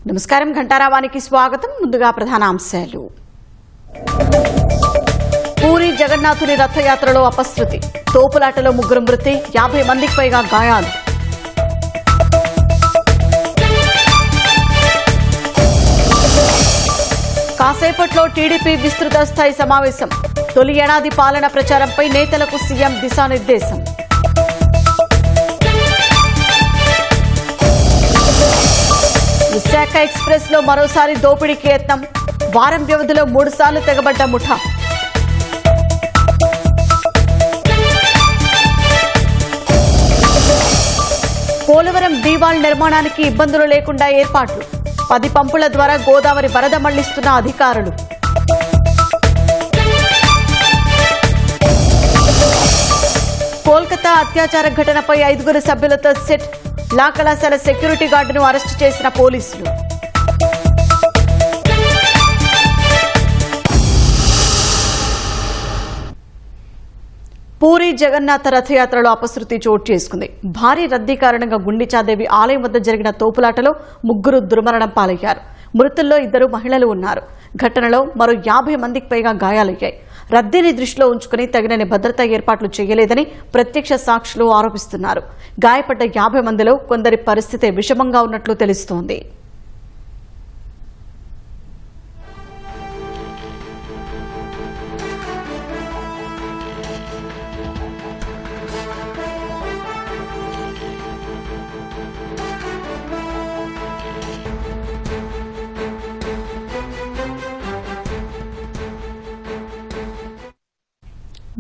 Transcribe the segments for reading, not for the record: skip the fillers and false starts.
నమస్కారం, ఘంటారావానికి స్వాగతం. ముందుగా ప్రధానాంశాలు. పూరి జగన్నాథుని రథయాత్రలో అపశృతి, తోపులాటలో 3 మృతి, 50 మందికి పైగా గాయాలు. కాసేపట్లో టీడీపీ విస్తృత స్థాయి సమావేశం, తొలి ఏడాది పాలన ప్రచారంపై నేతలకు సీఎం దిశానిర్దేశం. విశాఖ ఎక్స్ప్రెస్ లో మరోసారి దోపిడీకి యత్నం, వారం వ్యవధిలో 3 సార్లు తెగబడ్డ ముఠా. పోలవరం డీవాల్ నిర్మాణానికి ఇబ్బందులు లేకుండా ఏర్పాట్లు, 10 పంపుల ద్వారా గోదావరి వరద మళ్లిస్తున్న అధికారులు. కోల్కతా అత్యాచార ఘటనపై 5 సభ్యులతో సెట్, లా కళాశాల సెక్యూరిటీ గార్డును అరెస్టు చేసిన పోలీసులు. పూరి జగన్నాథ రథయాత్రలో అపశృతి చోటు చేసుకుంది. భారీ రద్దీ కారణంగా గుండిచాదేవి ఆలయం వద్ద జరిగిన తోపులాటలో 3 దుర్మరణం పాలయ్యారు. మృతుల్లో 2 మహిళలు ఉన్నారు. ఘటనలో మరో 50 మందికి పైగా గాయాలయ్యాయి. రద్దీని దృష్టిలో ఉంచుకుని తగినన్ని భద్రతా ఏర్పాట్లు చేయలేదని ప్రత్యక్ష సాక్షులు ఆరోపిస్తున్నారు. గాయపడ్డ 50 మందిలో కొందరి పరిస్థితి విషమంగా ఉన్నట్లు తెలుస్తోంది.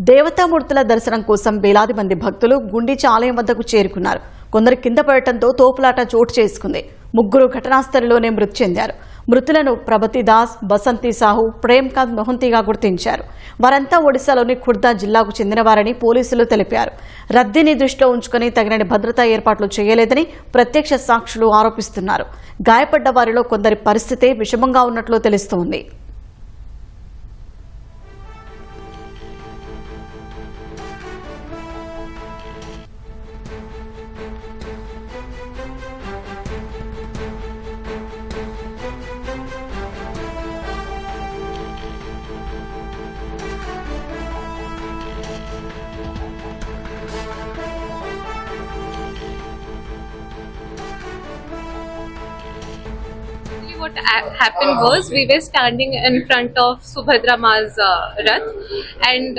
దేవతామూర్తుల దర్శనం కోసం వేలాది మంది భక్తులు గుండిచా ఆలయం వద్దకు చేరుకున్నారు. కొందరు కింద పడటంతో తోపులాట చోటు చేసుకుంది. 3 ఘటనాస్థలిలోనే మృతి చెందారు. మృతులను ప్రభతి దాస్, బసంతి సాహు, ప్రేమ్కాంత్ మొహంతిగా గుర్తించారు. వారంతా ఒడిశాలోని ఖుర్దా జిల్లాకు చెందినవారని పోలీసులు తెలిపారు. రద్దీని దృష్టిలో ఉంచుకుని తగినన్ని భద్రతా ఏర్పాట్లు చేయలేదని ప్రత్యక్ష సాక్షులు ఆరోపిస్తున్నారు. గాయపడ్డ వారిలో కొందరి పరిస్థితి విషమంగా ఉన్నట్లు తెలుస్తోంది. What happened was we were standing in front of Subhadra Ma's Rath, and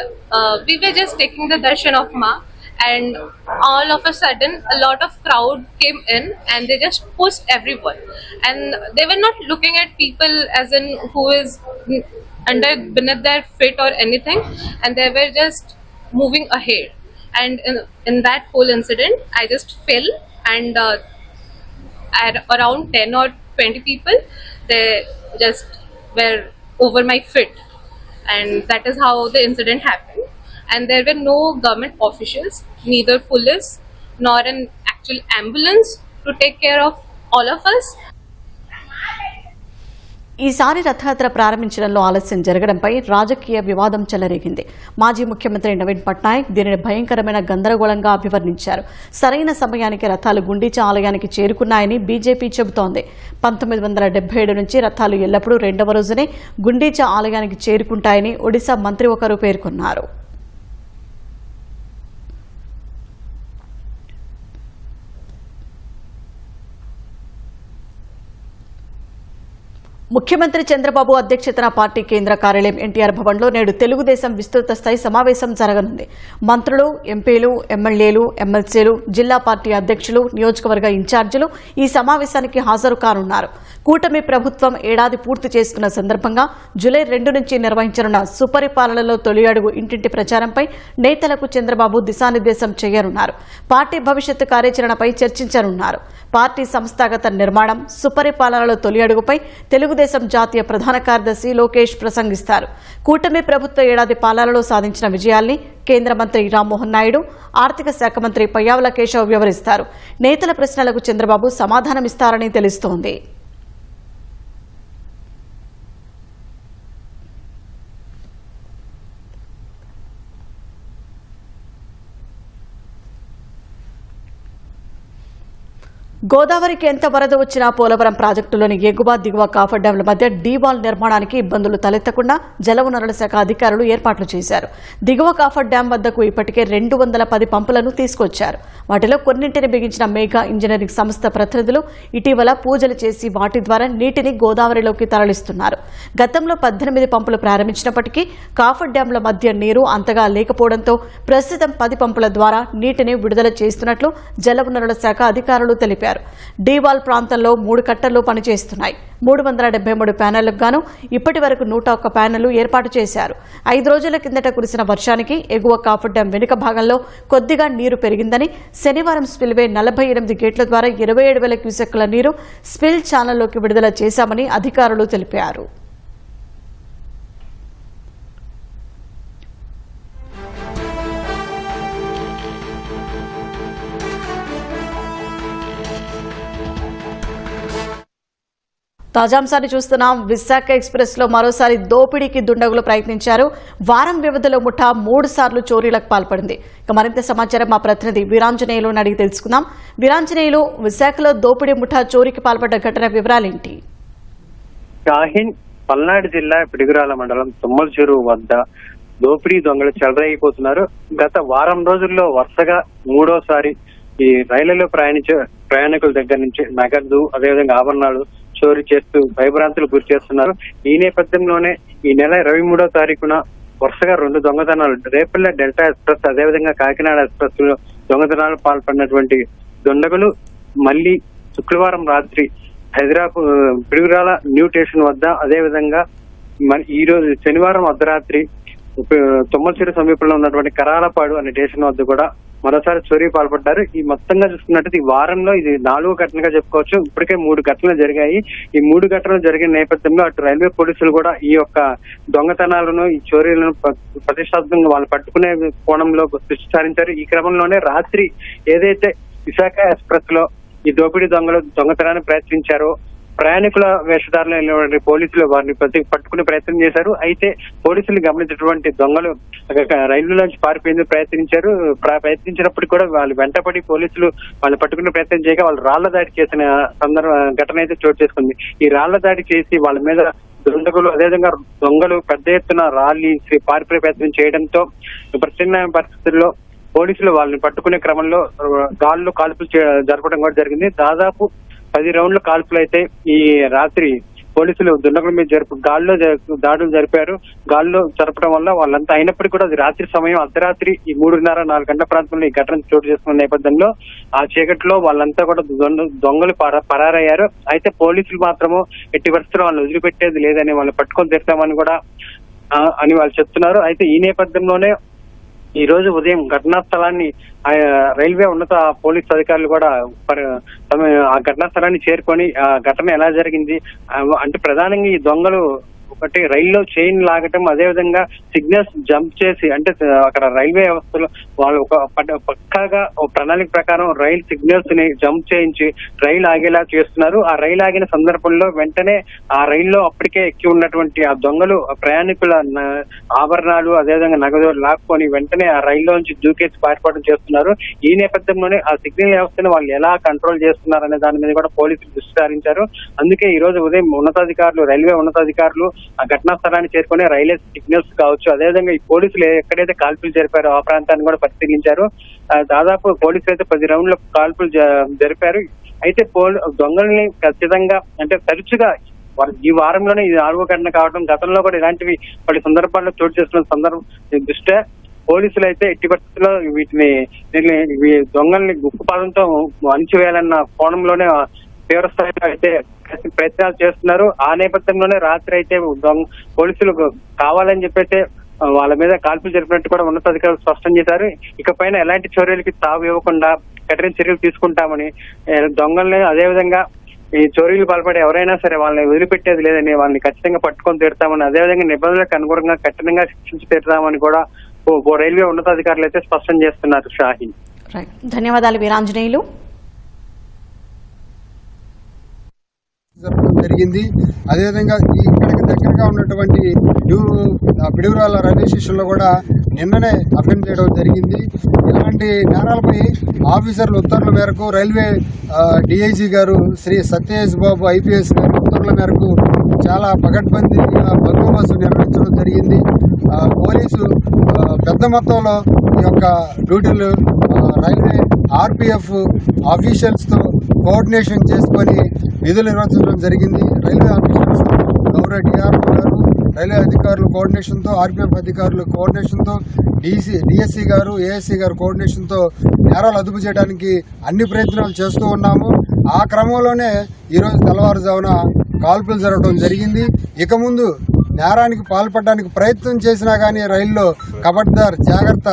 we were just taking the darshan of Ma, and all of a sudden a lot of crowd came in and they just pushed everyone, and they were not looking at people as in who is beneath their feet or anything, and they were just moving ahead, and in that whole incident I just fell, and at around 10 or 20 people, they just were over my feet, and that is how the incident happened. And there were no government officials, neither police nor an actual ambulance to take care of all of us. ఈసారి రథయాత్ర ప్రారంభించడంలో ఆలస్యం జరగడంపై రాజకీయ వివాదం చెలరేగింది. మాజీ ముఖ్యమంత్రి నవీన్ పట్నాయక్ దీనిని భయంకరమైన గందరగోళంగా అభివర్ణించారు. సరైన సమయానికి రథాలు గుండిచా ఆలయానికి చేరుకున్నాయని బీజేపీ చెబుతోంది. 1977 నుంచి రథాలు ఎల్లప్పుడూ 2వ రోజునే గుండిచా ఆలయానికి చేరుకుంటాయని ఒడిశా మంత్రి ఒకరు పేర్కొన్నారు. ముఖ్యమంత్రి చంద్రబాబు అధ్యక్షతన పార్టీ కేంద్ర కార్యాలయం ఎన్టీఆర్ భవన్లో నేడు తెలుగుదేశం విస్తృత స్థాయి సమావేశం జరగనుంది. మంత్రులు, ఎంపీలు, ఎమ్మెల్యేలు, ఎమ్మెల్సీలు, జిల్లా పార్టీ అధ్యక్షులు, నియోజకవర్గ ఇన్ఛార్జీలు ఈ సమావేశానికి హాజరు కానున్నారు. కూటమి ప్రభుత్వం ఏడాది పూర్తి చేసుకున్న సందర్భంగా జూలై 2 నుంచి నిర్వహించనున్న సుపరిపాలనలో తొలి అడుగు ఇంటింటి ప్రచారంపై నేతలకు చంద్రబాబు దిశానిర్దేశం చేయనున్నారు. పార్టీ భవిష్యత్తు కార్యాచరణపై చర్చించనున్నారు. పార్టీ సంస్థాగత నిర్మాణం, సుపరిపాలనలో తొలి అడుగుపై తెలుగుదేశం జాతీయ ప్రధాన కార్యదర్శి లోకేష్ ప్రసంగిస్తారు. కూటమి ప్రభుత్వ ఏడాది పాలనలో సాధించిన విజయాల్ని కేంద్ర మంత్రి రామ్మోహన్ నాయుడు, ఆర్థిక శాఖ మంత్రి పయ్యావుల కేశవ్ వివరిస్తారు. నేతల ప్రశ్నలకు చంద్రబాబు సమాధానమిస్తారని తెలుస్తోంది. గోదావరికి ఎంత వరద వచ్చినా పోలవరం ప్రాజెక్టులోని ఎగువ దిగువ కాఫర్ డ్యాంల మధ్య డీవాల్ నిర్మాణానికి ఇబ్బందులు తలెత్తకుండా జలవనరుల శాఖ అధికారులు ఏర్పాట్లు చేశారు. దిగువ కాఫర్ డ్యాం వద్దకు ఇప్పటికే 210 పంపులను తీసుకొచ్చారు. వాటిలో కొన్నింటిని బిగించిన మేఘా ఇంజనీరింగ్ సంస్థ ప్రతినిధులు ఇటీవల పూజలు చేసి వాటి ద్వారా నీటిని గోదావరిలోకి తరలిస్తున్నారు. గతంలో 18 పంపులు ప్రారంభించినప్పటికీ కాఫర్ డ్యాంల మధ్య నీరు అంతగా లేకపోవడంతో ప్రస్తుతం 10 పంపుల ద్వారా నీటిని విడుదల చేస్తున్నట్లు జలవనరుల శాఖ అధికారులు తెలిపారు. డీవాల్ ప్రాంతంలో 3 కట్టర్లు పనిచేస్తున్నాయి. 373 ప్యానెళ్లకు గాను ఇప్పటి వరకు 101 ప్యానెళ్లు ఏర్పాటు చేశారు. 5 రోజుల కిందట కురిసిన వర్షానికి ఎగువ కాఫర్ డ్యాం వెనుక భాగంలో కొద్దిగా నీరు పెరిగిందని, శనివారం స్పిల్వే 48 గేట్ల ద్వారా 27,000 క్యూసెక్కుల నీరు స్పిల్ ఛానల్లోకి విడుదల చేశామని అధికారులు తెలిపారు. తాజాంశాన్ని చూస్తున్నాం. విశాఖ ఎక్స్ప్రెస్ లో మరోసారి దోపిడీకి దుండగులు ప్రయత్నించారు. వారం వ్యవధిలో ముఠా 3 సార్లు చోరీలకు పాల్పడింది. ఇక మరింత సమాచారం మా ప్రతినిధి వీరాంజనేయులు అడిగి తెలుసుకుందాం. వీరాంజనేయులు, విశాఖలో దోపిడీ ముఠా చోరీకి పాల్పడ్డ ఘటన వివరాలేంటి? షాహీన్ పల్నాడు జిల్లా పిడుగురాల మండలం తుమ్మల చెరువు వద్ద దోపిడీ దొంగలు చెలరేగిపోతున్నారు. గత వారం రోజుల్లో వరుసగా 3వసారి ఈ రైళ్లలో ప్రయాణించే ప్రయాణికుల దగ్గర నుంచి నగదు, అదేవిధంగా ఆభరణాలు చోరీ చేస్తూ భయభ్రాంతులు గురి చేస్తున్నారు. ఈ నేపథ్యంలోనే ఈ నెల 23వ తారీఖున వరుసగా 2 దొంగతనాలు, రేపల్లె డెల్టా ఎక్స్ప్రెస్, అదేవిధంగా కాకినాడ ఎక్స్ప్రెస్ లో దొంగతనాలు పాల్పడినటువంటి దుండగులు మళ్లీ శుక్రవారం రాత్రి హైదరాబాద్ పిడుగురాల న్యూ స్టేషన్ వద్ద, అదేవిధంగా ఈ రోజు శనివారం అర్ధరాత్రి తుమ్మలచెరు సమీపంలో ఉన్నటువంటి కరాలపాడు అనే స్టేషన్ వద్ద కూడా మరోసారి చోరీ పాల్పడ్డారు. ఈ మొత్తంగా చూసుకున్నట్టు ఈ వారంలో ఇది 4వ ఘటనగా చెప్పుకోవచ్చు. ఇప్పటికే 3 ఘటనలు జరిగాయి. ఈ 3 ఘటనలు జరిగిన నేపథ్యంలో అటు రైల్వే పోలీసులు కూడా ఈ యొక్క దొంగతనాలను, ఈ చోరీలను ప్రతిష్టాత్మకంగా వాళ్ళు పట్టుకునే కోణంలో దృష్టి సారించారు. ఈ క్రమంలోనే రాత్రి ఏదైతే విశాఖ ఎక్స్ప్రెస్ లో ఈ దోపిడీ దొంగలు దొంగతనాన్ని ప్రయత్నించారో ప్రయాణికుల వేషధారులు పోలీసులు వారిని పట్టుకునే ప్రయత్నం చేశారు. అయితే పోలీసులు గమనించినటువంటి దొంగలు రైలులోంచి పారిపోయేందుకు ప్రయత్నించినప్పుడు కూడా వాళ్ళు వెంటపడి పోలీసులు వాళ్ళు పట్టుకునే ప్రయత్నం చేయగా వాళ్ళు రాళ్ల దాడి చేసిన ఘటన అయితే చోటు చేసుకుంది. ఈ రాళ్ల దాడి చేసి వాళ్ళ మీద దుండగులు, అదేవిధంగా దొంగలు పెద్ద ఎత్తున రాళ్లు పారిపోయే ప్రయత్నం చేయడంతో ప్రత్యామ్నాయ పరిస్థితుల్లో పోలీసులు వాళ్ళని పట్టుకునే క్రమంలో గాల్లో కాల్పులు జరపడం కూడా జరిగింది. దాదాపు 10 రౌండ్ల కాల్పులు అయితే ఈ రాత్రి పోలీసులు దుండగుల మీద గాల్లో దాడులు జరిపారు. గాల్లో జరపడం వల్ల వాళ్ళంతా అయినప్పటికీ కూడా అది రాత్రి సమయం, అర్ధరాత్రి ఈ 3:30-4 గంటల ప్రాంతంలో ఈ ఘటన చోటు చేసుకున్న నేపథ్యంలో ఆ చీకట్లో వాళ్ళంతా కూడా దొంగలు పరారయ్యారు. అయితే పోలీసులు మాత్రము ఎట్టి పరిస్థితుల్లో వాళ్ళని వదిలిపెట్టేది లేదని, వాళ్ళని పట్టుకొని తెస్తామని కూడా అని వాళ్ళు చెప్తున్నారు. అయితే ఈ నేపథ్యంలోనే ఈ రోజు ఉదయం ఘటనా స్థలాన్ని రైల్వే ఉన్నత పోలీసు అధికారులు కూడా ఆ ఘటనా స్థలాన్ని చేరుకొని ఆ ఘటన ఎలా జరిగింది అంటే ప్రధానంగా ఈ దొంగలు ఒకటి రైల్లో చైన్ లాగటం, అదేవిధంగా సిగ్నల్స్ జంప్ చేసి, అంటే అక్కడ రైల్వే వ్యవస్థలో వాళ్ళు ఒక పక్కాగా ఒక ప్రణాళిక ప్రకారం రైలు సిగ్నల్స్ ని జంప్ చేయించి రైలు ఆగేలా చేస్తున్నారు. ఆ రైలు ఆగిన సందర్భంలో వెంటనే ఆ రైల్లో అప్పటికే ఎక్కి ఉన్నటువంటి ఆ దొంగలు ప్రయాణికుల ఆభరణాలు, అదేవిధంగా నగదు లాక్కొని వెంటనే ఆ రైల్లోంచి దూకేసి పారిపోవడం చేస్తున్నారు. ఈ నేపథ్యంలోనే ఆ సిగ్నల్ వ్యవస్థను వాళ్ళు ఎలా కంట్రోల్ చేస్తున్నారు అనే దాని మీద కూడా పోలీసులు దృష్టి సారించారు. అందుకే ఈ రోజు ఉదయం ఉన్నతాధికారులు, రైల్వే ఉన్నతాధికారులు ఆ ఘటనా స్థలాన్ని చేరుకుని రైల్వే సిగ్నల్స్ కావచ్చు, అదేవిధంగా ఈ పోలీసులు ఎక్కడైతే కాల్పులు జరిపారో ఆ ప్రాంతాన్ని కూడా పరిశీలించారు. దాదాపు పోలీసులు అయితే 10 రౌండ్ల కాల్పులు జరిపారు. అయితే దొంగల్ని ఖచ్చితంగా, అంటే తరచుగా ఈ వారంలోనే ఇది 4వ ఘటన కావడం, గతంలో కూడా ఇలాంటివి కొన్ని సందర్భాల్లో చోటు చేస్తున్న సందర్భం దృష్ట్యా పోలీసులు అయితే ఎట్టి పరిస్థితుల్లో వీటిని దొంగల్ని గుప్పిపాదంతో అణిచివేయాలన్న కోణంలోనే తీవ్ర స్థాయిలో అయితే ప్రయత్నాలు చేస్తున్నారు. ఆ నేపథ్యంలోనే రాత్రి అయితే పోలీసులు కావాలని చెప్పైతే వాళ్ళ మీద కాల్పులు జరిపినట్టు కూడా ఉన్నతాధికారులు స్పష్టం చేశారు. ఇకపైన ఎలాంటి చర్యలకి తావు ఇవ్వకుండా కఠిన చర్యలు తీసుకుంటామని, దొంగల్ని అదేవిధంగా ఈ చోరీలు పాల్పడే ఎవరైనా సరే వాళ్ళని వదిలిపెట్టేది లేదని, వాళ్ళని ఖచ్చితంగా పట్టుకొని తీరుతామని, అదేవిధంగా నిబంధనలకు అనుగుణంగా కఠినంగా శిక్షించి తీరుతామని కూడా రైల్వే ఉన్నతాధికారులు అయితే స్పష్టం చేస్తున్నారు. షాహీన్, ధన్యవాదాలు వీరాంజనేయులు. జరిగింది. అదేవిధంగా ఇక్కడికి దగ్గరగా ఉన్నటువంటి పిడుగురాల రైల్వే స్టేషన్ లో కూడా నిన్ననే అఫెండ్ చేయడం జరిగింది. ఇలాంటి నేరాలపై ఆఫీసర్ల ఉత్తర్వుల మేరకు రైల్వే డిఐజీ గారు శ్రీ సత్యేష్ బాబు IPS గారి ఉత్తర్వుల మేరకు చాలా పకడ్బందీగా బందోబస్తు నిర్వహించడం జరిగింది. పోలీసు పెద్ద మొత్తంలో ఈ యొక్క డ్యూటీలు రైల్వే RPF ఆఫీషియల్స్తో కోఆర్డినేషన్ చేసుకొని విధులు నిర్వహించడం జరిగింది. రైల్వే ఆఫీషియల్స్ గౌరవ DRO గారు, రైల్వే అధికారుల కోఆర్డినేషన్తో, RPF అధికారుల కోఆర్డినేషన్తో, DSC గారు, ASC గారు కోఆర్డినేషన్తో నేరాలు అదుపు చేయడానికి అన్ని ప్రయత్నాలు చేస్తూ ఉన్నాము. ఆ క్రమంలోనే ఈరోజు తెల్లవారుజామున కాల్పులు జరగడం జరిగింది. ఇక ముందు నేరానికి పాల్పడడానికి ప్రయత్నం చేసినా కానీ రైల్లో ఖబర్దార్, జాగ్రత్త,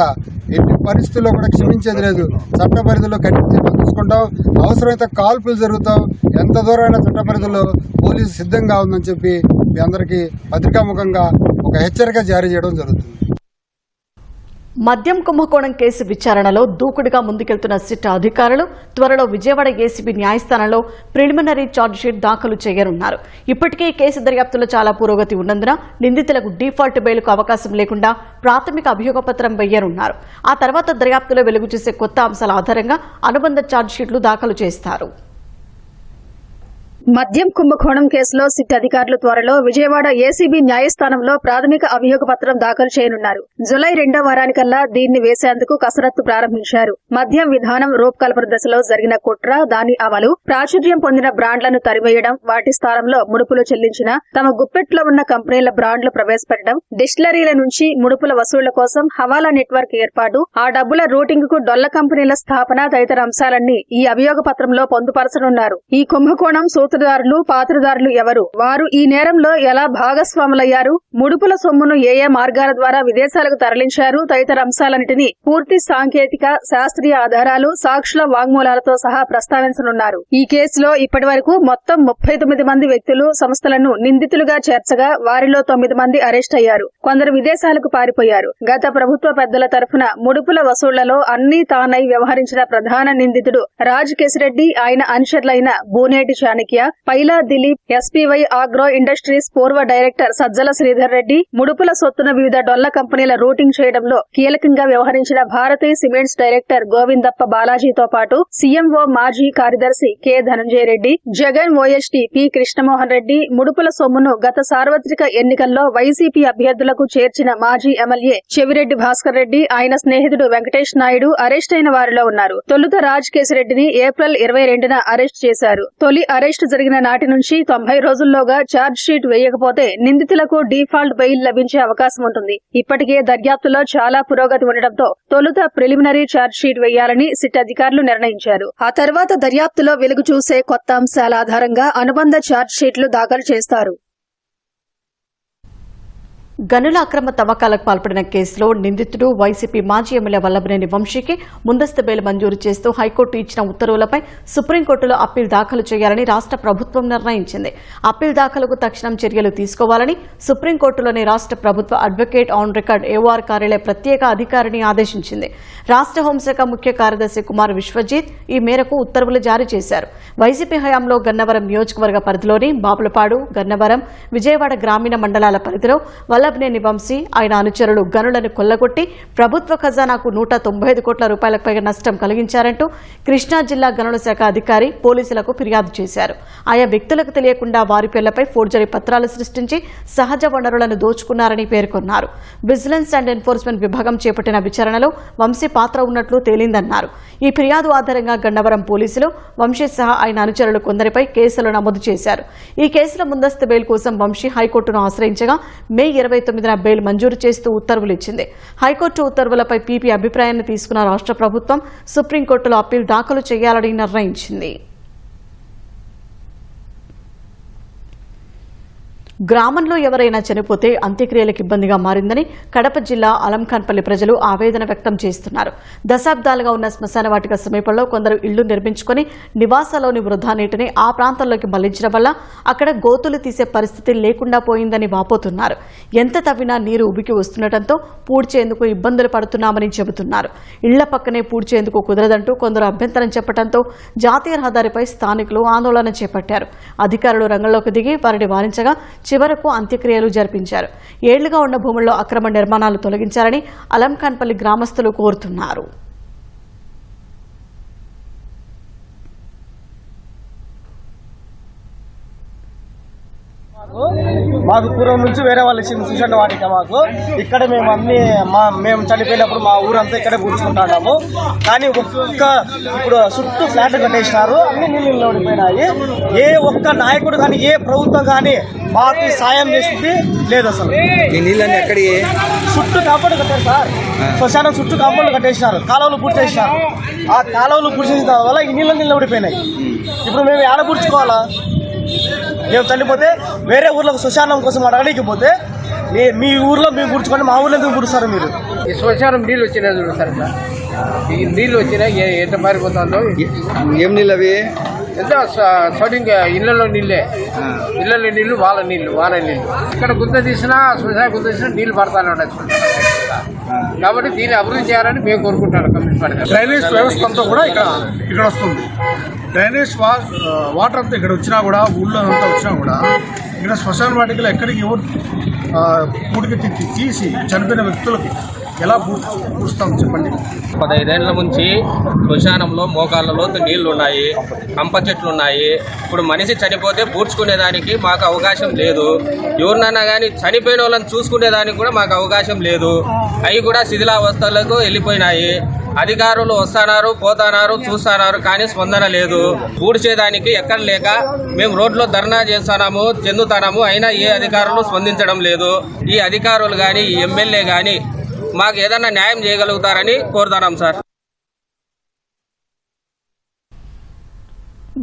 ఎట్టి పరిస్థితుల్లో కూడా క్షమించేది లేదు. చట్ట పరిధిలో కఠినంగా చూసుకుంటాం. అవసరమైతే కాల్పులు జరుగుతాం. ఎంత దూరమైన చట్ట పరిధిలో పోలీసు సిద్ధంగా ఉందని చెప్పి మీ అందరికీ పత్రికాముఖంగా ఒక హెచ్చరిక జారీ చేయడం జరుగుతుంది. మద్యం కుంభకోణం కేసు విచారణలో దూకుడుగా ముందుకెళ్తున్న సిట్ అధికారులు త్వరలో విజయవాడ ఏసీబీ న్యాయస్థానంలో ప్రిలిమినరీ ఛార్జిషీట్ దాఖలు చేయనున్నారు. ఇప్పటికే ఈ కేసు దర్యాప్తులో చాలా పురోగతి ఉన్నందున నిందితులకు డీఫాల్ట్ బెయిల్కు అవకాశం లేకుండా ప్రాథమిక అభియోగపత్రం వేయనున్నారు. ఆ తర్వాత దర్యాప్తులో వెలుగు చూసే కొత్త అంశాల ఆధారంగా అనుబంధ ఛార్జిషీట్లు దాఖలు చేస్తారు. మద్యం కుంభకోణం కేసులో సిట్ అధికారులు త్వరలో విజయవాడ ఏసీబీ న్యాయస్థానంలో ప్రాథమిక అభియోగ పత్రం దాఖలు చేయనున్నారు. జులై 2వ వారానికల్లా దీన్ని వేసేందుకు కసరత్తు ప్రారంభించారు. మద్యం విధానం రూపకల్పన దశలో జరిగిన కుట్ర, దాని అమలు, ప్రాచుర్యం పొందిన బ్రాండ్లను తరివేయడం, వాటి స్థానంలో ముడుపులు చెల్లించిన తమ గుప్పెట్లో ఉన్న కంపెనీల బ్రాండ్లు ప్రవేశపెట్టడం, డిస్టిలరీల నుంచి ముడుపుల వసూళ్ల కోసం హవాలా నెట్వర్క్ ఏర్పాటు, ఆ డబ్బుల రూటింగ్ కు డొల్ల కంపెనీల స్థాపన తదితర అంశాలన్నీ ఈ అభియోగ పత్రంలో పొందుపరచనున్నారు. ఈ కుంభకోణం సూత్రధారులు, పాత్రధారులు ఎవరు, వారు ఈ నేరంలో ఎలా భాగస్వాములయ్యారు, ముడుపుల సొమ్మును ఏ మార్గాల ద్వారా విదేశాలకు తరలించారు తదితర అంశాలన్నింటినీ పూర్తి సాంకేతిక, శాస్త్రీయ ఆధారాలు, సాక్షుల వాంగ్మూలాలతో సహా ప్రస్తావించనున్నారు. ఈ కేసులో ఇప్పటివరకు మొత్తం 39 మంది వ్యక్తులు, సంస్థలను నిందితులుగా చేర్చగా వారిలో 9 మంది అరెస్ట్ అయ్యారు. కొందరు విదేశాలకు పారిపోయారు. గత ప్రభుత్వ పెద్దల తరఫున ముడుపుల వసూళ్లలో అన్నీ తానై వ్యవహరించిన ప్రధాన నిందితుడు రాజ్ కేశిరెడ్డి, ఆయన అనుచరులైన బూనేటి చాణక్య, పైలా దిలీప్, SPY ఆగ్రో ఇండస్ట్రీస్ పూర్వ డైరెక్టర్ సజ్జల శ్రీధర్ రెడ్డి, ముడుపుల సొత్తున వివిధ డొల్ల కంపెనీల రూటింగ్ చేయడంలో కీలకంగా వ్యవహరించిన భారతీ సిమెంట్స్ డైరెక్టర్ గోవిందప్ప బాలాజీతో పాటు CMO మాజీ కార్యదర్శి K Dhananjaya Reddy, Jagan OST P Krishnamohan Reddy, ముడుపుల సొమ్మును గత సార్వత్రిక ఎన్నికల్లో వైసీపీ అభ్యర్థులకు చేర్చిన మాజీ ఎమ్మెల్యే చెవిరెడ్డి భాస్కర్ రెడ్డి, ఆయన స్నేహితుడు వెంకటేష్ నాయుడు అరెస్ట్ అయిన వారిలో ఉన్నారు. తొలుత రాజ్ కేశిరెడ్డిని ఏప్రిల్ 22న అరెస్ట్ చేశారు. తొలి అరెస్టు జరిగిన నాటి నుంచి 90 రోజుల్లోగా ఛార్జ్ షీట్ వేయకపోతే నిందితులకు డీఫాల్ట్ బెయిల్ లభించే అవకాశం ఉంటుంది. ఇప్పటికే దర్యాప్తులో చాలా పురోగతి ఉండడంతో తొలుత ప్రిలిమినరీ ఛార్జ్ షీట్ వేయాలని సిట్ అధికారులు నిర్ణయించారు. ఆ తర్వాత దర్యాప్తులో వెలుగు చూసే కొత్త అంశాల ఆధారంగా అనుబంధ ఛార్జ్ షీట్లు దాఖలు చేస్తారు. గనుల అక్రమ తవ్వకాలకు పాల్పడిన కేసులో నిందితుడు వైసీపీ మాజీ ఎమ్మెల్యే వల్లభనేని వంశీకి ముందస్తు బెయిల్ మంజూరు చేస్తూ హైకోర్టు ఇచ్చిన ఉత్తర్వులపై సుప్రీంకోర్టులో అప్పీల్ దాఖలు చేయాలని రాష్ట్ర ప్రభుత్వం నిర్ణయించింది. అప్పీల్ దాఖలుకు తక్షణం చర్యలు తీసుకోవాలని సుప్రీంకోర్టులోని రాష్ట్ర ప్రభుత్వ అడ్వకేట్ ఆన్ రికార్డ్ AOR కార్యాలయ ప్రత్యేక అధికారిని ఆదేశించింది. రాష్ట్ర హోంశాఖ ముఖ్య కార్యదర్శి కుమార్ విశ్వజిత్ ఈ మేరకు ఉత్తర్వులు జారీ చేశారు. వైసీపీ హయాంలో గన్నవరం నియోజకవర్గ పరిధిలోని బాపులపాడు, గన్నవరం, విజయవాడ గ్రామీణ మండలాల పరిధిలో వల్లభనేని వంశీ, ఆయన అనుచరులు గనులను కొల్లగొట్టి ప్రభుత్వ ఖజానాకు 195 కోట్ల రూపాయలకు పైగా నష్టం కలిగించారంటూ కృష్ణా జిల్లా గనుల శాఖ అధికారి పోలీసులకు ఫిర్యాదు చేశారు. ఆయా వ్యక్తులకు తెలియకుండా వారి పేర్లపై ఫోర్జరీ పత్రాలు సృష్టించి సహజ వనరులను దోచుకున్నారని పేర్కొన్నారు. విజిలెన్స్ అండ్ ఎన్ఫోర్స్మెంట్ విభాగం చేపట్టిన విచారణలో వంశీ పాత్ర ఉన్నట్లు తేలిందన్నారు. ఈ ఫిర్యాదు ఆధారంగా గన్నవరం పోలీసులు వంశీ సహా ఆయన అనుచరులు కొందరిపై కేసులు నమోదు చేశారు. ఈ కేసుల ముందస్తు బెయిల్ కోసం వంశీ హైకోర్టును ఆశ్రయించగా మే 29న బెయిల్ మంజూరు చేస్తూ ఉత్తర్వులు ఇచ్చింది. హైకోర్టు ఉత్తర్వులపై పీపీ అభిప్రాయాన్ని తీసుకున్న రాష్ట్ర ప్రభుత్వం సుప్రీంకోర్టులో అప్పీల్ దాఖలు చేయాలని నిర్ణయించింది. గ్రామంలో ఎవరైనా చనిపోతే అంత్యక్రియలకు ఇబ్బందిగా మారిందని కడప జిల్లా అలంఖాన్పల్లి ప్రజలు ఆవేదన వ్యక్తం చేస్తున్నారు. దశాబ్దాలుగా ఉన్న శ్మశాన వాటిక సమీపంలో కొందరు ఇళ్లు నిర్మించుకుని నివాసాల్లోని వృధా నీటిని ఆ ప్రాంతంలోకి మళ్లించడం వల్ల అక్కడ గోతులు తీసే పరిస్థితి లేకుండా పోయిందని వాపోతున్నారు. ఎంత తవ్వినా నీరు ఉబికి వస్తుండటంతో పూడ్చేందుకు ఇబ్బందులు పడుతున్నామని చెబుతున్నారు. ఇళ్ల పక్కనే పూడ్చేందుకు కుదరదంటూ కొందరు అభ్యంతరం చెప్పడంతో జాతీయ రహదారిపై స్థానికులు ఆందోళన చేపట్టారు. అధికారులు రంగంలోకి దిగి వారిని వారించగా చివరకు అంత్యక్రియలు జరిపించారు. ఏళ్లుగా ఉన్న భూముల్లో అక్రమ నిర్మాణాలు తొలగించాలని అలంఖాన్పల్లి గ్రామస్తులు కోరుతున్నారు. మాకు పూర్వం నుంచి వేరే వాళ్ళు ఇచ్చిన సుషండ వాటిక మాకు ఇక్కడ మేము అన్ని మేము చనిపోయినప్పుడు మా ఊరంతా ఇక్కడే కూర్చుంటున్నాము. కానీ ఇప్పుడు చుట్టూ ఫ్లాట్లు కట్టేసినారు, అన్ని నీళ్ళు ఓడిపోయినాయి. ఏ ఒక్క నాయకుడు కానీ ఏ ప్రభుత్వం కానీ మాకు సాయం చేసింది లేదు. అసలు ఈ నీళ్ళని ఎక్కడి చుట్టూ కాంపౌండ్ కట్టారు సార్, శ్మశానం చుట్టూ కాంపౌండ్ కట్టేసినారు, కాలువలు పూడ్చేసినారు. ఆ కాలువలు పూడ్చేసిన వల్ల ఈ నీళ్ళు ఓడిపోయినాయి. ఇప్పుడు మేము ఏడ పూడ్చుకోవాలా? మేము చనిపోతే వేరే ఊర్లో శ్మశానం కోసం అడగడానికి పోతే మీ ఊర్లో మేము గుర్చుకొని మా ఊర్లో ఎందుకు గుర్తుస్తారు మీరు? ఈ శ్మశానం నీళ్ళు వచ్చినాయి చూడు సార్, ఈ నీళ్ళు వచ్చినాయి ఎంత మారిపోతుందో. ఏం నీళ్ళు అవి? ఎంత స్టార్టింగ్ ఇళ్లలో నీళ్ళే, ఇళ్లలో నీళ్లు వాళ్ళ నీళ్లు ఇక్కడ గుంత తీసినా శ్మశాన గుంత తీసినా నీళ్లు పడతానే ఉన్నాయి. కాబట్టి దీన్ని అభివృద్ధి చేయాలని మేము కోరుకుంటాను. కమిట్మెంట్ డ్రైనేజ్ వ్యవస్థ అంతా కూడా ఇక్కడ వస్తుంది. డ్రైనేజ్ వాటర్ అంతా ఇక్కడ వచ్చినా కూడా, ఊళ్ళో అంతా వచ్చినా కూడా ఇక్కడ శ్మశాన వాటికలు ఎక్కడికి ఎవరు పూడికి తీసి చనిపోయిన వ్యక్తులకి ఎలా పూడుస్తాం చెప్పండి. 15 ఏళ్ల నుంచి శ్మశానంలో మోకాళ్ళ లోతు నీళ్లు ఉన్నాయి, కంప చెట్లు ఉన్నాయి. ఇప్పుడు మనిషి చనిపోతే పూడ్చుకునేదానికి మాకు అవకాశం లేదు. ఎవరినైనా కానీ చనిపోయిన వాళ్ళని చూసుకునేదానికి కూడా మాకు అవకాశం లేదు. అవి కూడా శిథిలావస్థలకు వెళ్ళిపోయినాయి. అధికారులు వస్తున్నారు, పోతున్నారు, చూస్తున్నారు, కానీ స్పందన లేదు. పూడ్చేదానికి ఎక్కడ లేక మేము రోడ్లో ధర్నా చెందుతున్నాము. అయినా ఏ అధికారులు స్పందించడం లేదు. ఈ అధికారులు కానీ ఈ ఎమ్మెల్యే కానీ మాకు ఏదన్నా న్యాయం చేయగలుగుతారని కోరుతున్నాం సార్.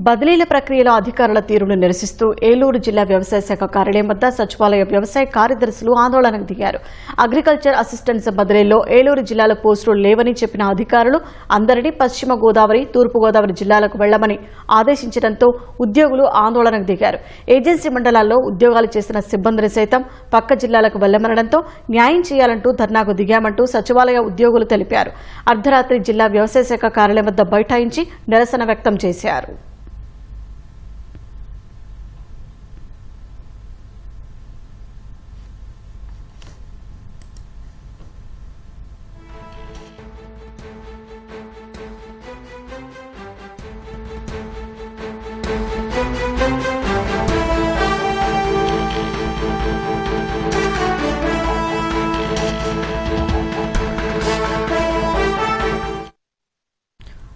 బదిలీల ప్రక్రియలో అధికారుల తీరును నిరసిస్తూ ఏలూరు జిల్లా వ్యవసాయ శాఖ కార్యాలయం వద్ద సచివాలయ వ్యవసాయ కార్యదర్శులు ఆందోళనకు దిగారు. అగ్రికల్చర్ అసిస్టెంట్స్ బదిలీల్లో ఏలూరు జిల్లాలో పోస్టులు లేవని చెప్పిన అధికారులు అందరినీ పశ్చిమ గోదావరి, తూర్పు గోదావరి జిల్లాలకు వెళ్లమని ఆదేశించడంతో ఉద్యోగులు ఆందోళనకు దిగారు. ఏజెన్సీ మండలాల్లో ఉద్యోగాలు చేసిన సిబ్బందిని సైతం పక్క జిల్లాలకు వెళ్లమనడంతో న్యాయం చేయాలంటూ ధర్నాకు దిగామంటూ సచివాలయ ఉద్యోగులు తెలిపారు. అర్ధరాత్రి జిల్లా వ్యవసాయ శాఖ కార్యాలయం వద్ద బైఠాయించి నిరసన వ్యక్తం చేశారు.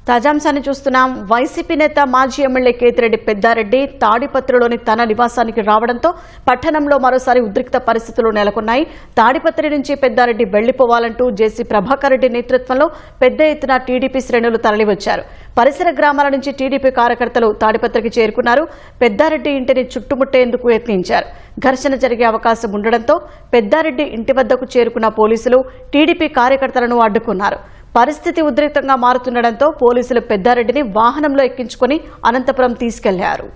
తాజాంశాన్ని చూస్తున్నాం. వైసీపీ నేత మాజీ ఎమ్మెల్యే కేతిరెడ్డి పెద్దారెడ్డి తాడిపత్రిలోని తన నివాసానికి రావడంతో పట్టణంలో మరోసారి ఉద్రిక్త పరిస్థితులు నెలకొన్నాయి. తాడిపత్రి నుంచి పెద్దారెడ్డి వెళ్లిపోవాలంటూ జేసీ ప్రభాకర్ రెడ్డి నేతృత్వంలో పెద్ద ఎత్తున టీడీపీ శ్రేణులు తరలివచ్చారు. పరిసర గ్రామాల నుంచి టీడీపీ కార్యకర్తలు తాడిపత్రికి చేరుకున్నారు. పెద్దారెడ్డి ఇంటిని చుట్టుముట్టేందుకు యత్నించారు. ఘర్షణ జరిగే అవకాశం ఉండడంతో పెద్దారెడ్డి ఇంటి వద్దకు చేరుకున్న పోలీసులు టీడీపీ కార్యకర్తలను అడ్డుకున్నారు. పరిస్థితి ఉద్రిక్తంగా మారుతుండటంతో పోలీసులు పెద్దారెడ్డిని వాహనంలో ఎక్కించుకుని అనంతపురం తీసుకెళ్లారు.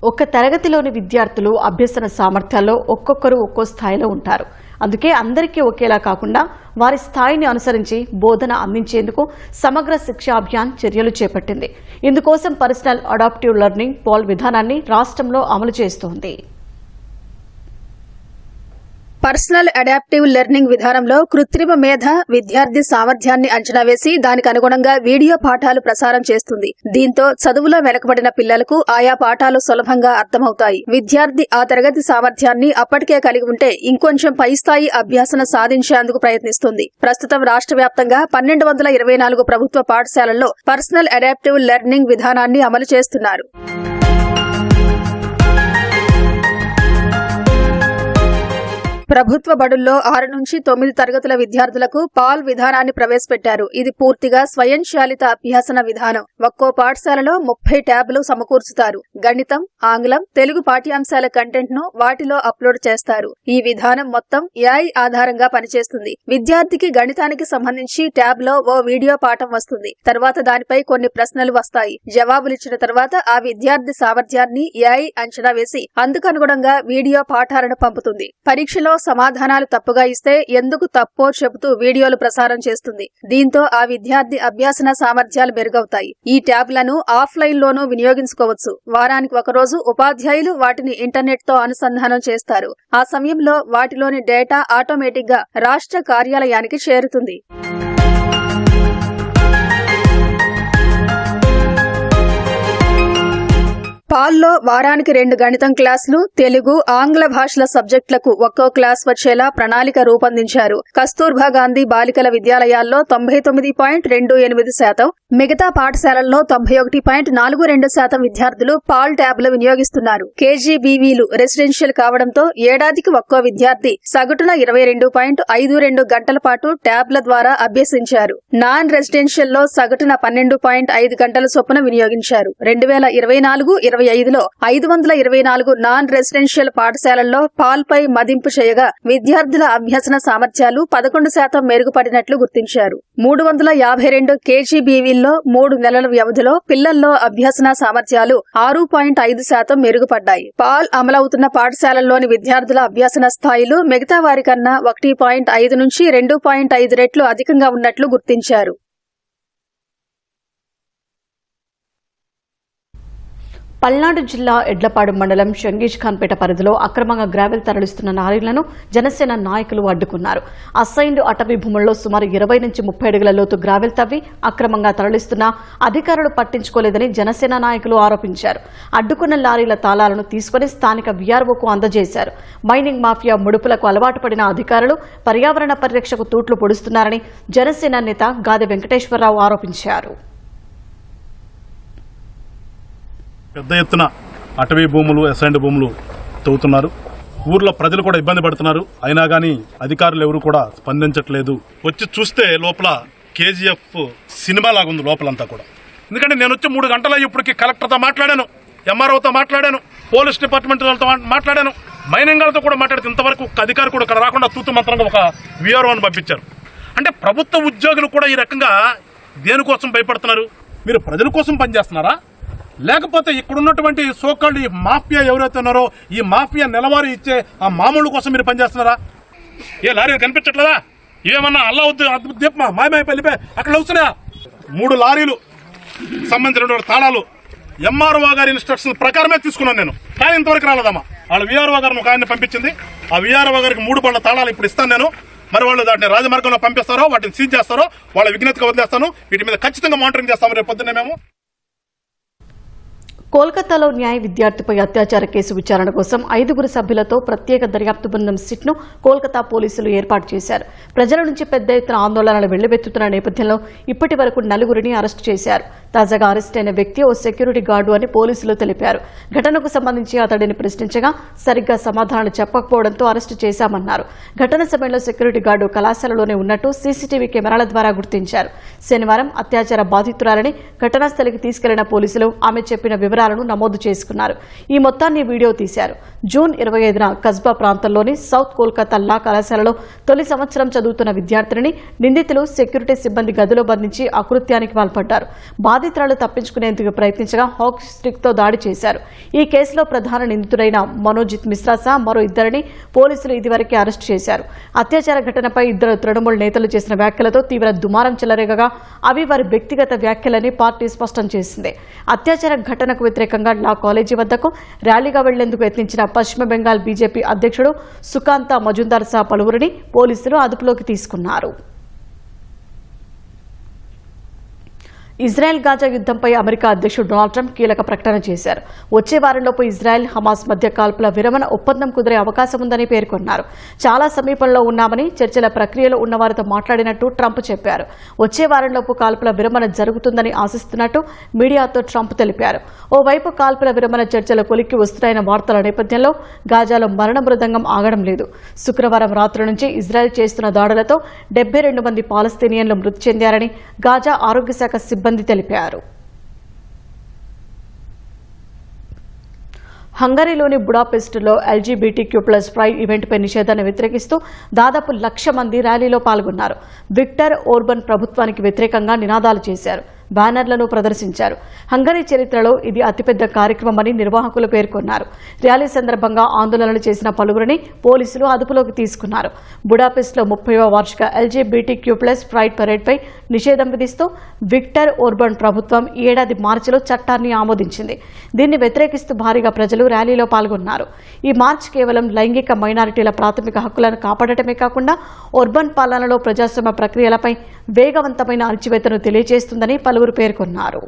ఒక తరగతిలోని విద్యార్థులు అభ్యసన సామర్థ్యాల్లో ఒక్కొక్కరు ఒక్కో స్థాయిలో ఉంటారు. అందుకే అందరికీ ఒకేలా కాకుండా వారి స్థాయిని అనుసరించి బోధన అందించేందుకు సమగ్ర శిక్షా అభియాన్ చర్యలు చేపట్టింది. ఇందుకోసం పర్సనల్ అడాప్టివ్ లెర్నింగ్ పోల్ విధానాన్ని రాష్ట్రంలో అమలు చేస్తోంది. పర్సనల్ అడాప్టివ్ లెర్నింగ్ విధానంలో కృత్రిమ మేధ విద్యార్థి సామర్థ్యాన్ని అంచనా వేసి దానికి అనుగుణంగా వీడియో పాఠాలు ప్రసారం చేస్తుంది. దీంతో చదువులో వెనకబడిన పిల్లలకు ఆయా పాఠాలు సులభంగా అర్థమవుతాయి. విద్యార్థి ఆ తరగతి సామర్థ్యాన్ని అప్పటికే కలిగి ఉంటే ఇంకొంచెం పై స్థాయి అభ్యాసన సాధించేందుకు ప్రయత్నిస్తుంది. ప్రస్తుతం రాష్ట్ర వ్యాప్తంగా 1224 ప్రభుత్వ పాఠశాలల్లో పర్సనల్ అడాప్టివ్ లెర్నింగ్ విధానాన్ని అమలు చేస్తున్నారు. ప్రభుత్వ బడుల్లో 6 నుంచి 9 తరగతుల విద్యార్థులకు పాల్ విధానాన్ని ప్రవేశపెట్టారు. ఇది పూర్తిగా స్వయంచాలిత అభ్యాసన విధానం. ఒక్కో పాఠశాలలో 30 ట్యాబ్లు సమకూర్చుతారు. గణితం, ఆంగ్లం, తెలుగు పాఠ్యాంశాల కంటెంట్ ను వాటిలో అప్లోడ్ చేస్తారు. ఈ విధానం మొత్తం AI ఆధారంగా పనిచేస్తుంది. విద్యార్థికి గణితానికి సంబంధించి ట్యాబ్ లో ఓ వీడియో పాఠం వస్తుంది. తర్వాత దానిపై కొన్ని ప్రశ్నలు వస్తాయి. జవాబులిచ్చిన తర్వాత ఆ విద్యార్థి సామర్థ్యాన్ని AI అంచనా వేసి అందుకనుగుణంగా వీడియో పాఠాలను పంపుతుంది. పరీక్షలో సమాధానాలు తప్పుగా ఇస్తే ఎందుకు తప్పో చెబుతూ వీడియోలు ప్రసారం చేస్తుంది. దీంతో ఆ విద్యార్థి అభ్యాసన సామర్థ్యాలు మెరుగవుతాయి. ఈ ట్యాబ్లను ఆఫ్లైన్ లోనూ వినియోగించుకోవచ్చు. వారానికి ఒకరోజు ఉపాధ్యాయులు వాటిని ఇంటర్నెట్ తో అనుసంధానం చేస్తారు. ఆ సమయంలో వాటిలోని డేటా ఆటోమేటిక్ గా రాష్ట్ర కార్యాలయానికి చేరుతుంది. పాల్లో వారానికి 2 గణితం క్లాసులు, తెలుగు, ఆంగ్ల భాషల సబ్జెక్టులకు ఒక్కో క్లాస్ వచ్చేలా ప్రణాళిక రూపొందించారు. కస్తూర్బా గాంధీ బాలికల విద్యాలయాల్లో 99.28%, మిగతా పాఠశాలల్లో 91.42% విద్యార్థులు పాల్ ట్యాబ్లు వినియోగిస్తున్నారు. KGBVలు రెసిడెన్షియల్ కావడంతో ఏడాదికి ఒక్కో విద్యార్థి సగటున 22.52 గంటల పాటు ట్యాబ్ల ద్వారా అభ్యసించారు. నాన్ రెసిడెన్షియల్లో సగటున 12.5 గంటల చొప్పున వినియోగించారు. 2024-25లో 524 నాన్ రెసిడెన్షియల్ పాఠశాలల్లో పాల్ పై మదింపు చేయగా విద్యార్థుల అభ్యసన సామర్థ్యాలు 11% మెరుగుపడినట్లు గుర్తించారు. 352 KGBVల్లో 3 నెలల వ్యవధిలో పిల్లల్లో అభ్యసన సామర్థ్యాలు 6.5% మెరుగుపడ్డాయి. పాల్ అమలవుతున్న పాఠశాలల్లోని విద్యార్థుల అభ్యసన స్థాయిలు మిగతా వారికన్నా 1.5 నుంచి 2.5 రెట్లు అధికంగా ఉన్నట్లు గుర్తించారు. పల్నాడు జిల్లా ఎడ్లపాడు మండలం షంగీజ్ ఖాన్పేట పరిధిలో అక్రమంగా గ్రావెల్ తరలిస్తున్న లారీలను జనసేన నాయకులు అడ్డుకున్నారు. అసైన్డ్ అటవీ భూముల్లో సుమారు 20 నుంచి 30 అడుగుల లోతు గ్రావెల్ తవ్వి అక్రమంగా తరలిస్తున్న అధికారులు పట్టించుకోలేదని జనసేన నాయకులు ఆరోపించారు. అడ్డుకున్న లారీల తాళాలను తీసుకుని స్థానిక VROకు అందజేశారు. మైనింగ్ మాఫియా ముడుపులకు అలవాటు పడిన అధికారులు పర్యావరణ పరిరక్షకు తూట్లు పొడుస్తున్నారని జనసేన నేత గాదె వెంకటేశ్వరరావు ఆరోపించారు. పెద్ద ఎత్తున అటవీ భూములు, అసైన్డ్ భూములు తవ్వుతున్నారు. ఊర్లో ప్రజలు కూడా ఇబ్బంది పడుతున్నారు. అయినా కానీ అధికారులు ఎవరు కూడా స్పందించట్లేదు. వచ్చి చూస్తే లోపల KGF సినిమా లాగా ఉంది లోపలంతా కూడా. ఎందుకంటే నేను వచ్చి 3 గంటల ఇప్పటికి కలెక్టర్తో మాట్లాడాను, MROతో మాట్లాడాను, పోలీస్ డిపార్ట్మెంట్ వాళ్ళతో మాట్లాడాను, మైనింగ్ వాళ్ళతో కూడా మాట్లాడితే ఇంతవరకు ఒక అధికారి కూడా ఇక్కడ రాకుండా తూతు మంత్రంగా ఒక VROని పంపించారు. అంటే ప్రభుత్వ ఉద్యోగులు కూడా ఈ రకంగా దేనికోసం భయపడుతున్నారు? మీరు ప్రజల కోసం పనిచేస్తున్నారా, లేకపోతే ఇక్కడున్నటువంటి సోకాళ్ళు ఈ మాఫియా ఎవరైతే ఉన్నారో ఈ మాఫియా నెలవారీ ఇచ్చే ఆ మామూలు కోసం మీరు పనిచేస్తున్నారా? ఏ లారీలు కనిపించట్లేదా? ఏమన్నా అల్లా దీపమా మాయమైపోయి అక్కడ వస్తున్నాయా? 3 లారీలు సంబంధించిన తాళాలు MRO గారి ఇన్స్ట్రక్షన్ ప్రకారమే తీసుకున్నాను నేను. కానీ ఇంతవరకు రాలేదమ్మా. వాళ్ళ VRO గారిని ఒక ఆయన పంపించింది. ఆ VRO గారికి 3 బండ్ల తాళాలు ఇప్పుడు ఇస్తాను నేను. మరి వాళ్ళు దాన్ని రాజమార్గంలో పంపిస్తారో, వాటిని సీజ్ చేస్తారో వాళ్ళ విజ్ఞతగా వదిలేస్తాను. వీటి మీద ఖచ్చితంగా మానిటరింగ్ చేస్తాము రేపు పొద్దున్నే మేము. కోల్కతాలో న్యాయ విద్యార్థిపై అత్యాచార కేసు విచారణ కోసం 5 సభ్యులతో ప్రత్యేక దర్యాప్తు బృందం సిట్ను కోల్కతా పోలీసులు ఏర్పాటు చేశారు. ప్రజల నుంచి పెద్ద ఎత్తున ఆందోళనలు వెల్లువెత్తుతున్న నేపథ్యంలో ఇప్పటి వరకు 4 అరెస్టు చేశారు. తాజాగా అరెస్ట్ అయిన వ్యక్తి ఓ సెక్యూరిటీ గార్డు అని పోలీసులు తెలిపారు. ఘటనకు సంబంధించి అతడిని ప్రశ్నించగా సరిగ్గా సమాధానాలు చెప్పకపోవడంతో అరెస్టు చేశామన్నారు. ఘటన సమయంలో సెక్యూరిటీ గార్డు కళాశాలలోనే ఉన్నట్టు సీసీటీవీ కెమెరాల ద్వారా గుర్తించారు. శనివారం అత్యాచార బాధితురాలని ఘటనా స్థలికి తీసుకెళ్లిన పోలీసులు ఆమె చెప్పిన వివరాలను నమోదు చేసుకున్నారు. ఈ మొత్తాన్ని వీడియో తీశారు. జూన్ 25న కస్బా ప్రాంతంలోని సౌత్ కోల్కతా లా కళాశాలలో తొలి సంవత్సరం చదువుతున్న విద్యార్థిని నిందితులు సెక్యూరిటీ సిబ్బంది గదిలో బంధించి అకృత్యానికి పాల్పడ్డారు. బాధితురాలు తప్పించుకునేందుకు ప్రయత్నించగా హాక్ స్టిక్ తో దాడి చేశారు. ఈ కేసులో ప్రధాన నిందితుడైన మనోజిత్ మిశ్రా సహా మరో 2 పోలీసులు ఇదివరకే అరెస్టు చేశారు. అత్యాచార ఘటనపై 2 తృణమూల్ నేతలు చేసిన వ్యాఖ్యలతో తీవ్ర దుమారం చెలరేగగా అవి వారి వ్యక్తిగత వ్యాఖ్యలని పార్టీ స్పష్టం చేసింది. అత్యాచార ఘటనకు వ్యతిరేకంగా లా కాలేజీ వద్దకు ర్యాలీగా వెళ్లేందుకు యత్నించిన పశ్చిమ బెంగాల్ బీజేపీ అధ్యక్షుడు సుకాంత మజుందార్ సహా పలువురిని పోలీసులు అదుపులోకి తీసుకున్నారు. ఇజ్రాయెల్ గాజా యుద్ధంపై అమెరికా అధ్యక్షుడు డొనాల్డ్ ట్రంప్ కీలక ప్రకటన చేశారు. వచ్చే వారంలోపు ఇజ్రాయెల్ హమాస్ మధ్య కాల్పుల విరమణ ఒప్పందం కుదిరే అవకాశం ఉందని పేర్కొన్నారు. చాలా సమీపంలో ఉన్నామని, చర్చల ప్రక్రియలో ఉన్నవారితో మాట్లాడినట్టు ట్రంప్ చెప్పారు. వచ్చే వారంలోపు కాల్పుల విరమణ జరుగుతుందని ఆశిస్తున్నట్టు మీడియాతో ట్రంప్ తెలిపారు. ఓవైపు కాల్పుల విరమణ చర్చలు కొలిక్కి వస్తున్నాయన్న వార్తల నేపథ్యంలో గాజాలో మరణ మృదంగం ఆగడం లేదు. శుక్రవారం రాత్రి నుంచి ఇజ్రాయెల్ చేస్తున్న దాడులతో 72 మంది పాలస్తీనియన్లు మృతి చెందారని గాజా ఆరోగ్య శాఖ సిబ్బంది తెలిపారు. హంగరీలోని బుడాపెస్ట్లో LGBTQ+ ప్రైడ్ ఈవెంట్పై నిషేధాన్ని వ్యతిరేకిస్తూ దాదాపు 1,00,000 మంది ర్యాలీలో పాల్గొన్నారు. విక్టర్ ఓర్బన్ ప్రభుత్వానికి వ్యతిరేకంగా నినాదాలు చేశారు, బ్యానర్లను ప్రదర్శించారు. హంగరీ చరిత్రలో ఇది అతిపెద్ద కార్యక్రమమని నిర్వాహకులు పేర్కొన్నారు. ర్యాలీ సందర్భంగా ఆందోళనలు చేసిన పలువురిని పోలీసులు అదుపులోకి తీసుకున్నారు. బుడాపెస్ట్లో 30వ వార్షిక LGBTQ+ ప్రైడ్ పరేడ్పై నిషేధం విధిస్తూ విక్టర్ ఓర్బన్ ప్రభుత్వం ఈ ఏడాది మార్చిలో చట్టాన్ని ఆమోదించింది. దీన్ని వ్యతిరేకిస్తూ భారీగా ప్రజలు ర్యాలీలో పాల్గొన్నారు. ఈ మార్చ్ కేవలం లైంగిక మైనారిటీల ప్రాథమిక హక్కులను కాపాడటమే కాకుండా ఓర్బన్ పాలనలో ప్రజాస్వామ్య ప్రక్రియలపై వేగవంతమైన అణచివేతను తెలియజేస్తుందని పలువురు పేర్కొన్నారు.